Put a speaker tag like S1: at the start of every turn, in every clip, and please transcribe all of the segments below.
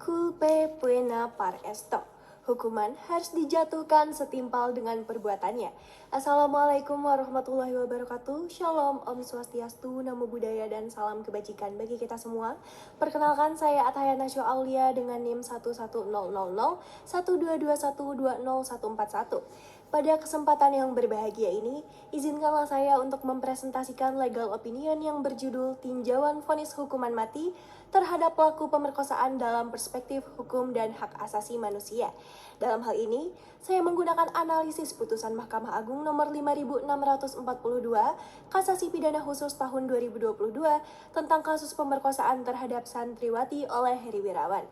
S1: Culpe pena par esto. Hukuman harus dijatuhkan setimpal dengan perbuatannya. Assalamualaikum warahmatullahi wabarakatuh. Shalom, Om Swastiastu, Namo Buddhaya, dan salam kebajikan bagi kita semua. Perkenalkan, saya Athaya Nasyo Aulia dengan NIM 110001221201441. Pada kesempatan yang berbahagia ini, izinkanlah saya untuk mempresentasikan legal opinion yang berjudul Tinjauan Vonis Hukuman Mati terhadap pelaku pemerkosaan dalam perspektif hukum dan hak asasi manusia. Dalam hal ini, saya menggunakan analisis putusan Mahkamah Agung nomor 5642 Kasasi Pidana Khusus tahun 2022 tentang kasus pemerkosaan terhadap santriwati oleh Heri Wirawan.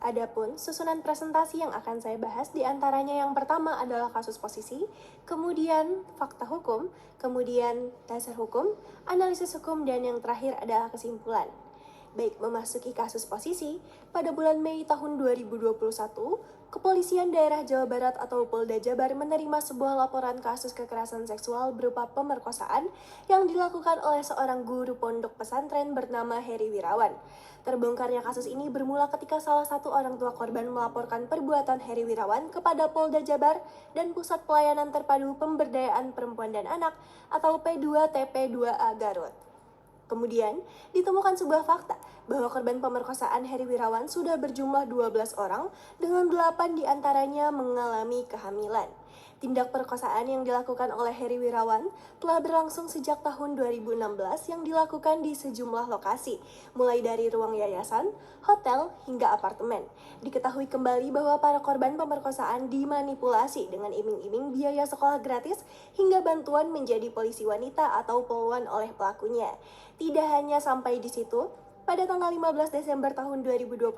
S1: Adapun susunan presentasi yang akan saya bahas diantaranya yang pertama adalah kasus posisi, kemudian fakta hukum, kemudian dasar hukum, analisis hukum, dan yang terakhir adalah kesimpulan. Baik, memasuki kasus posisi, pada bulan Mei tahun 2021, Kepolisian Daerah Jawa Barat atau Polda Jabar menerima sebuah laporan kasus kekerasan seksual berupa pemerkosaan yang dilakukan oleh seorang guru pondok pesantren bernama Heri Wirawan. Terbongkarnya kasus ini bermula ketika salah satu orang tua korban melaporkan perbuatan Heri Wirawan kepada Polda Jabar dan Pusat Pelayanan Terpadu Pemberdayaan Perempuan dan Anak atau P2TP2A Garut. Kemudian, ditemukan sebuah fakta bahwa korban pemerkosaan Heri Wirawan sudah berjumlah 12 orang dengan 8 diantaranya mengalami kehamilan. Tindak perkosaan yang dilakukan oleh Heri Wirawan telah berlangsung sejak tahun 2016 yang dilakukan di sejumlah lokasi, mulai dari ruang yayasan, hotel, hingga apartemen. Diketahui kembali bahwa para korban pemerkosaan dimanipulasi dengan iming-iming biaya sekolah gratis hingga bantuan menjadi polisi wanita atau poluan oleh pelakunya. Tidak hanya sampai di situ, pada tanggal 15 Desember tahun 2021,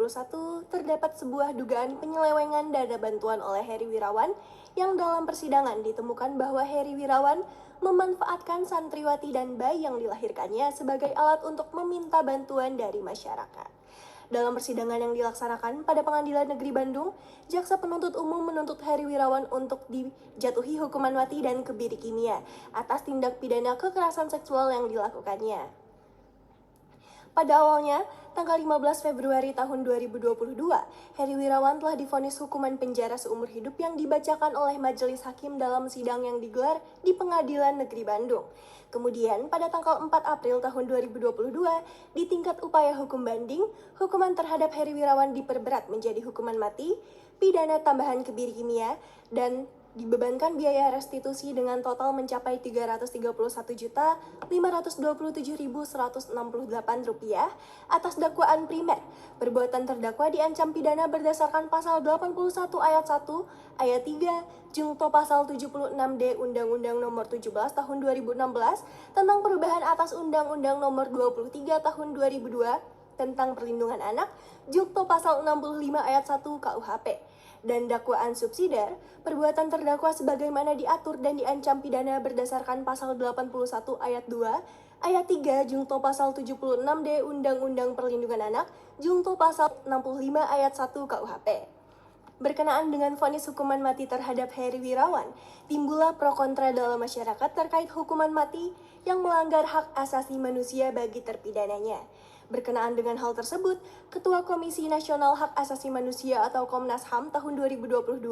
S1: terdapat sebuah dugaan penyelewengan dana bantuan oleh Heri Wirawan yang dalam persidangan ditemukan bahwa Heri Wirawan memanfaatkan santriwati dan bayi yang dilahirkannya sebagai alat untuk meminta bantuan dari masyarakat. Dalam persidangan yang dilaksanakan pada Pengadilan Negeri Bandung, Jaksa Penuntut Umum menuntut Heri Wirawan untuk dijatuhi hukuman mati dan kebiri kimia atas tindak pidana kekerasan seksual yang dilakukannya. Pada awalnya, tanggal 15 Februari tahun 2022, Heri Wirawan telah divonis hukuman penjara seumur hidup yang dibacakan oleh majelis hakim dalam sidang yang digelar di Pengadilan Negeri Bandung. Kemudian, pada tanggal 4 April tahun 2022, di tingkat upaya hukum banding, hukuman terhadap Heri Wirawan diperberat menjadi hukuman mati, pidana tambahan kebiri kimia, dan dibebankan biaya restitusi dengan total mencapai Rp331.527.168 atas dakwaan primer. Perbuatan terdakwa diancam pidana berdasarkan pasal 81 ayat 1, ayat 3, jungto pasal 76D Undang-Undang Nomor 17 Tahun 2016 tentang perubahan atas Undang-Undang Nomor 23 Tahun 2002 tentang perlindungan anak, jungto pasal 65 ayat 1 KUHP. Dan dakwaan subsidiar, perbuatan terdakwa sebagaimana diatur dan diancam pidana berdasarkan pasal 81 ayat 2, ayat 3, jungto pasal 76D Undang-Undang Perlindungan Anak, jungto pasal 65 ayat 1 KUHP. Berkenaan dengan vonis hukuman mati terhadap Heri Wirawan, timbullah pro kontra dalam masyarakat terkait hukuman mati yang melanggar hak asasi manusia bagi terpidananya. Berkenaan dengan hal tersebut, Ketua Komisi Nasional Hak Asasi Manusia atau Komnas HAM tahun 2022,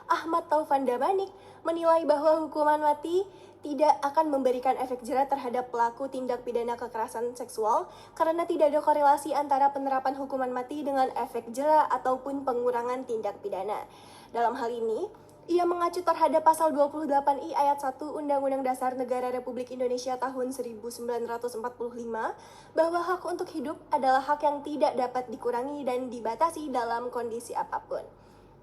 S1: Ahmad Taufan Damanik, menilai bahwa hukuman mati tidak akan memberikan efek jera terhadap pelaku tindak pidana kekerasan seksual karena tidak ada korelasi antara penerapan hukuman mati dengan efek jera ataupun pengurangan tindak pidana. Dalam hal ini, ia mengacu terhadap pasal 28I ayat 1 Undang-Undang Dasar Negara Republik Indonesia tahun 1945 bahwa hak untuk hidup adalah hak yang tidak dapat dikurangi dan dibatasi dalam kondisi apapun.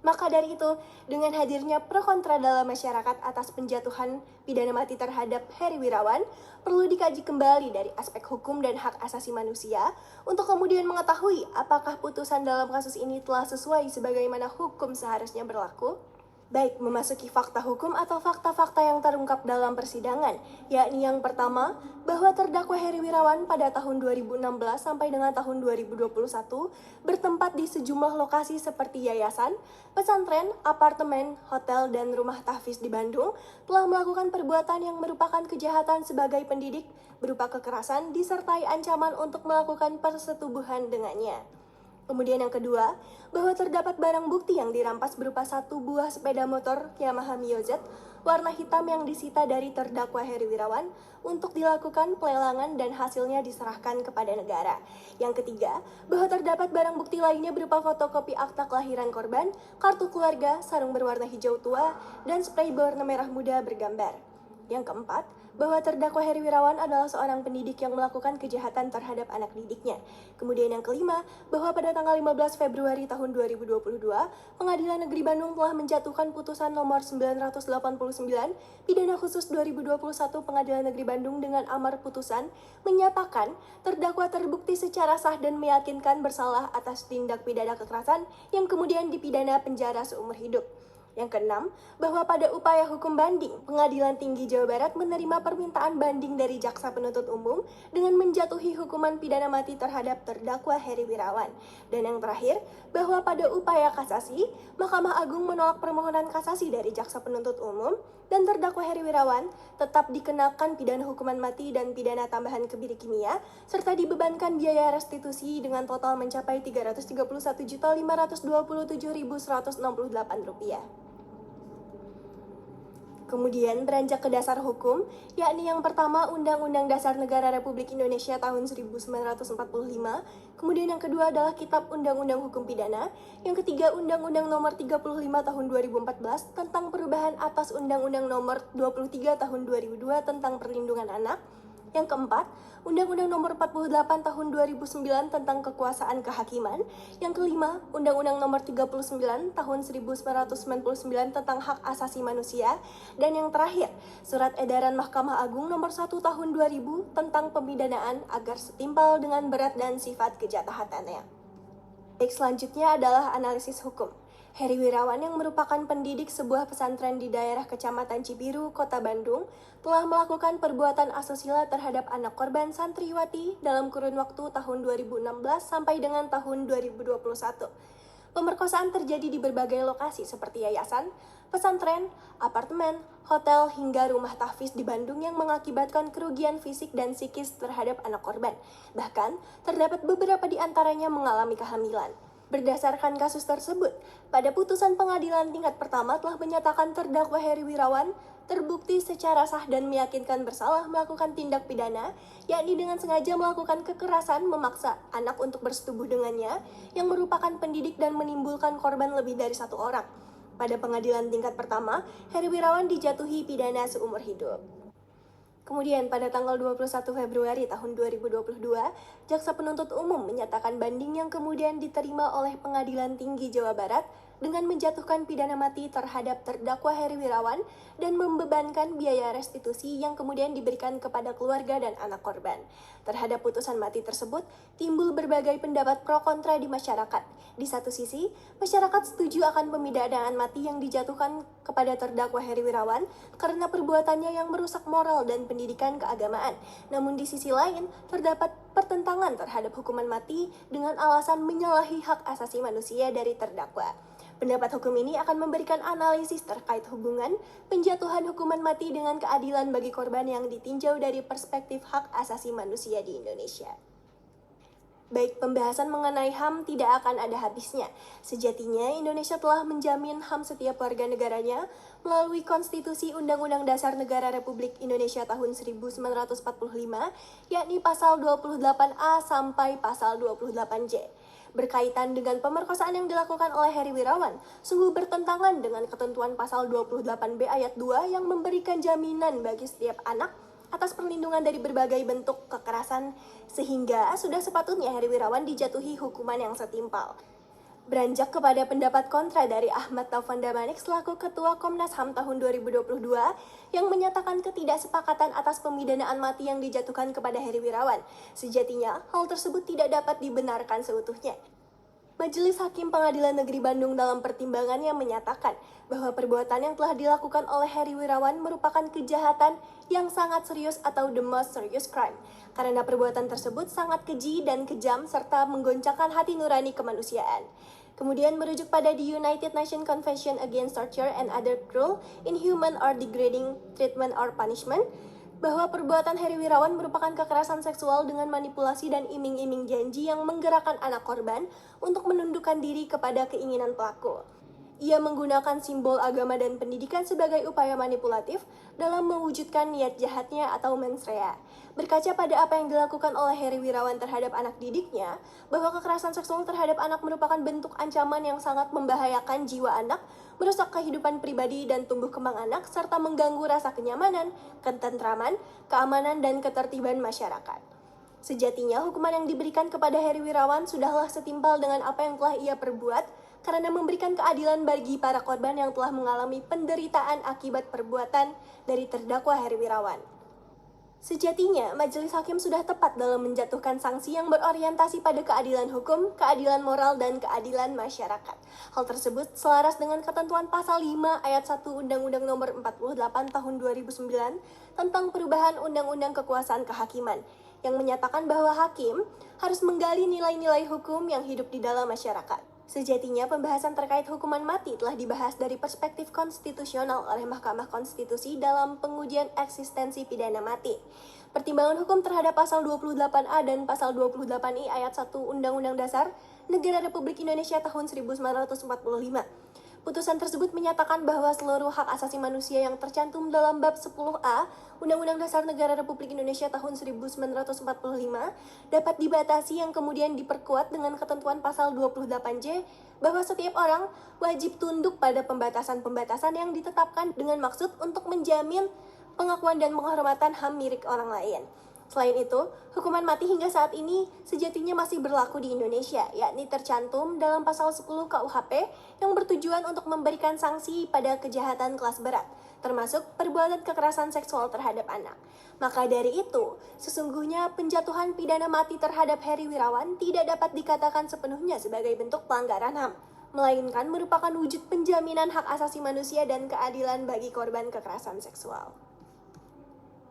S1: Maka dari itu, dengan hadirnya pro kontra dalam masyarakat atas penjatuhan pidana mati terhadap Heri Wirawan, perlu dikaji kembali dari aspek hukum dan hak asasi manusia untuk kemudian mengetahui apakah putusan dalam kasus ini telah sesuai sebagaimana hukum seharusnya berlaku. Baik, memasuki fakta hukum atau fakta-fakta yang terungkap dalam persidangan, yakni yang pertama, bahwa terdakwa Heri Wirawan pada tahun 2016 sampai dengan tahun 2021 bertempat di sejumlah lokasi seperti yayasan, pesantren, apartemen, hotel, dan rumah tahfiz di Bandung telah melakukan perbuatan yang merupakan kejahatan sebagai pendidik berupa kekerasan disertai ancaman untuk melakukan persetubuhan dengannya. Kemudian yang kedua, bahwa terdapat barang bukti yang dirampas berupa 1 buah sepeda motor Yamaha Mio Z warna hitam yang disita dari terdakwa Heri Wirawan untuk dilakukan pelelangan dan hasilnya diserahkan kepada negara. Yang ketiga, bahwa terdapat barang bukti lainnya berupa fotokopi akta kelahiran korban, kartu keluarga, sarung berwarna hijau tua, dan spray berwarna merah muda bergambar. Yang keempat, bahwa terdakwa Heri Wirawan adalah seorang pendidik yang melakukan kejahatan terhadap anak didiknya. Kemudian yang kelima, bahwa pada tanggal 15 Februari tahun 2022, Pengadilan Negeri Bandung telah menjatuhkan putusan nomor 989 Pidana Khusus 2021 Pengadilan Negeri Bandung dengan amar putusan menyatakan terdakwa terbukti secara sah dan meyakinkan bersalah atas tindak pidana kekerasan yang kemudian dipidana penjara seumur hidup. Yang keenam, bahwa pada upaya hukum banding, Pengadilan Tinggi Jawa Barat menerima permintaan banding dari Jaksa Penuntut Umum dengan menjatuhi hukuman pidana mati terhadap terdakwa Heri Wirawan. Dan yang terakhir, bahwa pada upaya kasasi, Mahkamah Agung menolak permohonan kasasi dari Jaksa Penuntut Umum dan terdakwa Heri Wirawan tetap dikenakan pidana hukuman mati dan pidana tambahan kebiri kimia, serta dibebankan biaya restitusi dengan total mencapai Rp331.527.168. Kemudian beranjak ke dasar hukum, yakni yang pertama Undang-Undang Dasar Negara Republik Indonesia tahun 1945, kemudian yang kedua adalah Kitab Undang-Undang Hukum Pidana, yang ketiga Undang-Undang Nomor 35 Tahun 2014 tentang perubahan atas Undang-Undang Nomor 23 Tahun 2002 tentang Perlindungan Anak, yang keempat, Undang-Undang Nomor 48 Tahun 2009 tentang Kekuasaan Kehakiman. Yang kelima, Undang-Undang Nomor 39 Tahun 1999 tentang Hak Asasi Manusia. Dan yang terakhir, Surat Edaran Mahkamah Agung Nomor 1 Tahun 2000 tentang pemidanaan agar setimpal dengan berat dan sifat kejahatannya. Baik, selanjutnya adalah analisis hukum. Heri Wirawan yang merupakan pendidik sebuah pesantren di daerah Kecamatan Cibiru, Kota Bandung, telah melakukan perbuatan asusila terhadap anak korban santriwati dalam kurun waktu tahun 2016 sampai dengan tahun 2021. Pemerkosaan terjadi di berbagai lokasi seperti yayasan, pesantren, apartemen, hotel, hingga rumah tahfiz di Bandung yang mengakibatkan kerugian fisik dan psikis terhadap anak korban. Bahkan, terdapat beberapa di antaranya mengalami kehamilan. Berdasarkan kasus tersebut, pada putusan pengadilan tingkat pertama telah menyatakan terdakwa Heri Wirawan terbukti secara sah dan meyakinkan bersalah melakukan tindak pidana, yakni dengan sengaja melakukan kekerasan memaksa anak untuk bersetubuh dengannya, yang merupakan pendidik dan menimbulkan korban lebih dari 1 orang. Pada pengadilan tingkat pertama, Heri Wirawan dijatuhi pidana seumur hidup. Kemudian pada tanggal 21 Februari tahun 2022, Jaksa Penuntut Umum menyatakan banding yang kemudian diterima oleh Pengadilan Tinggi Jawa Barat dengan menjatuhkan pidana mati terhadap terdakwa Heri Wirawan dan membebankan biaya restitusi yang kemudian diberikan kepada keluarga dan anak korban. Terhadap putusan mati tersebut, timbul berbagai pendapat pro kontra di masyarakat. Di satu sisi, masyarakat setuju akan pemidanaan mati yang dijatuhkan kepada terdakwa Heri Wirawan karena perbuatannya yang merusak moral dan pendidikan keagamaan. Namun di sisi lain, terdapat pertentangan terhadap hukuman mati dengan alasan menyalahi hak asasi manusia dari terdakwa. Pendapat hukum ini akan memberikan analisis terkait hubungan penjatuhan hukuman mati dengan keadilan bagi korban yang ditinjau dari perspektif hak asasi manusia di Indonesia. Baik, pembahasan mengenai HAM tidak akan ada habisnya. Sejatinya, Indonesia telah menjamin HAM setiap warga negaranya melalui Konstitusi Undang-Undang Dasar Negara Republik Indonesia tahun 1945, yakni pasal 28A sampai pasal 28J. Berkaitan dengan pemerkosaan yang dilakukan oleh Heri Wirawan, sungguh bertentangan dengan ketentuan pasal 28B ayat 2 yang memberikan jaminan bagi setiap anak atas perlindungan dari berbagai bentuk kekerasan, sehingga sudah sepatutnya Heri Wirawan dijatuhi hukuman yang setimpal. Beranjak kepada pendapat kontra dari Ahmad Taufan Damanik selaku Ketua Komnas HAM tahun 2022 yang menyatakan ketidaksepakatan atas pemidanaan mati yang dijatuhkan kepada Heri Wirawan. Sejatinya, hal tersebut tidak dapat dibenarkan seutuhnya. Majelis Hakim Pengadilan Negeri Bandung dalam pertimbangannya menyatakan bahwa perbuatan yang telah dilakukan oleh Heri Wirawan merupakan kejahatan yang sangat serius atau the most serious crime, karena perbuatan tersebut sangat keji dan kejam serta menggoncangkan hati nurani kemanusiaan. Kemudian merujuk pada the United Nations Convention Against Torture and Other Cruel, Inhuman or Degrading Treatment or Punishment, bahwa perbuatan Heri Wirawan merupakan kekerasan seksual dengan manipulasi dan iming-iming janji yang menggerakkan anak korban untuk menundukkan diri kepada keinginan pelaku. Ia menggunakan simbol agama dan pendidikan sebagai upaya manipulatif dalam mewujudkan niat jahatnya atau mens rea. Berkaca pada apa yang dilakukan oleh Heri Wirawan terhadap anak didiknya, bahwa kekerasan seksual terhadap anak merupakan bentuk ancaman yang sangat membahayakan jiwa anak, merusak kehidupan pribadi dan tumbuh kembang anak, serta mengganggu rasa kenyamanan, ketentraman, keamanan, dan ketertiban masyarakat. Sejatinya, hukuman yang diberikan kepada Heri Wirawan sudahlah setimpal dengan apa yang telah ia perbuat, karena memberikan keadilan bagi para korban yang telah mengalami penderitaan akibat perbuatan dari terdakwa Heri Wirawan. Sejatinya, majelis hakim sudah tepat dalam menjatuhkan sanksi yang berorientasi pada keadilan hukum, keadilan moral, dan keadilan masyarakat. Hal tersebut selaras dengan ketentuan pasal 5 ayat 1 Undang-Undang Nomor 48 Tahun 2009 tentang perubahan Undang-Undang Kekuasaan Kehakiman, yang menyatakan bahwa hakim harus menggali nilai-nilai hukum yang hidup di dalam masyarakat. Sejatinya, pembahasan terkait hukuman mati telah dibahas dari perspektif konstitusional oleh Mahkamah Konstitusi dalam pengujian eksistensi pidana mati. Pertimbangan hukum terhadap pasal 28A dan pasal 28I ayat 1 Undang-Undang Dasar Negara Republik Indonesia tahun 1945. Putusan tersebut menyatakan bahwa seluruh hak asasi manusia yang tercantum dalam bab 10A Undang-Undang Dasar Negara Republik Indonesia tahun 1945 dapat dibatasi, yang kemudian diperkuat dengan ketentuan pasal 28J bahwa setiap orang wajib tunduk pada pembatasan-pembatasan yang ditetapkan dengan maksud untuk menjamin pengakuan dan penghormatan HAM milik orang lain. Selain itu, hukuman mati hingga saat ini sejatinya masih berlaku di Indonesia, yakni tercantum dalam pasal 10 KUHP yang bertujuan untuk memberikan sanksi pada kejahatan kelas berat, termasuk perbuatan kekerasan seksual terhadap anak. Maka dari itu, sesungguhnya penjatuhan pidana mati terhadap Heri Wirawan tidak dapat dikatakan sepenuhnya sebagai bentuk pelanggaran HAM, melainkan merupakan wujud penjaminan hak asasi manusia dan keadilan bagi korban kekerasan seksual.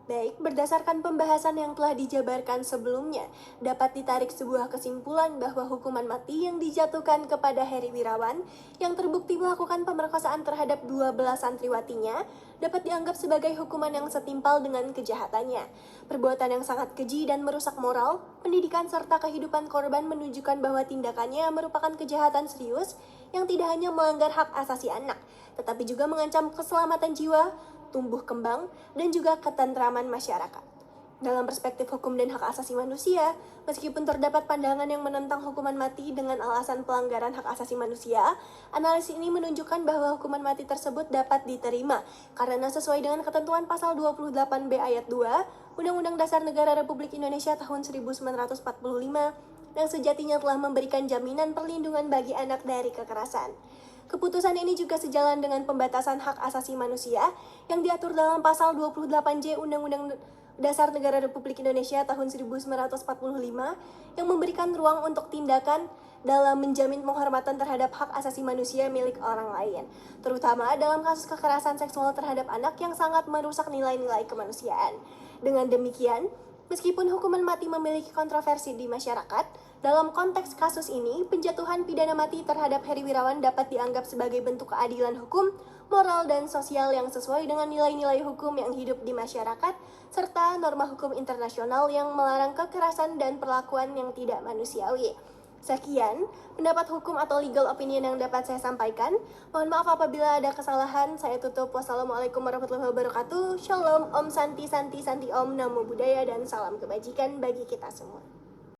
S1: Baik, berdasarkan pembahasan yang telah dijabarkan sebelumnya, dapat ditarik sebuah kesimpulan bahwa hukuman mati yang dijatuhkan kepada Heri Wirawan yang terbukti melakukan pemerkosaan terhadap 12 santriwatinya dapat dianggap sebagai hukuman yang setimpal dengan kejahatannya. Perbuatan yang sangat keji dan merusak moral, pendidikan serta kehidupan korban menunjukkan bahwa tindakannya merupakan kejahatan serius yang tidak hanya melanggar hak asasi anak, tetapi juga mengancam keselamatan jiwa, tumbuh kembang, dan juga ketentraman masyarakat. Dalam perspektif hukum dan hak asasi manusia, meskipun terdapat pandangan yang menentang hukuman mati dengan alasan pelanggaran hak asasi manusia, analisis ini menunjukkan bahwa hukuman mati tersebut dapat diterima karena sesuai dengan ketentuan pasal 28B ayat 2 Undang-Undang Dasar Negara Republik Indonesia tahun 1945 yang sejatinya telah memberikan jaminan perlindungan bagi anak dari kekerasan. Keputusan ini juga sejalan dengan pembatasan hak asasi manusia yang diatur dalam pasal 28J Undang-Undang Dasar Negara Republik Indonesia tahun 1945 yang memberikan ruang untuk tindakan dalam menjamin penghormatan terhadap hak asasi manusia milik orang lain, terutama dalam kasus kekerasan seksual terhadap anak yang sangat merusak nilai-nilai kemanusiaan. Dengan demikian, meskipun hukuman mati memiliki kontroversi di masyarakat, dalam konteks kasus ini, penjatuhan pidana mati terhadap Heri Wirawan dapat dianggap sebagai bentuk keadilan hukum, moral, dan sosial yang sesuai dengan nilai-nilai hukum yang hidup di masyarakat, serta norma hukum internasional yang melarang kekerasan dan perlakuan yang tidak manusiawi. Sekian pendapat hukum atau legal opinion yang dapat saya sampaikan. Mohon maaf apabila ada kesalahan. Saya tutup. Wassalamualaikum warahmatullahi wabarakatuh. Shalom, Om Santi Santi Santi Om, Namo Buddhaya, dan salam kebajikan bagi kita semua.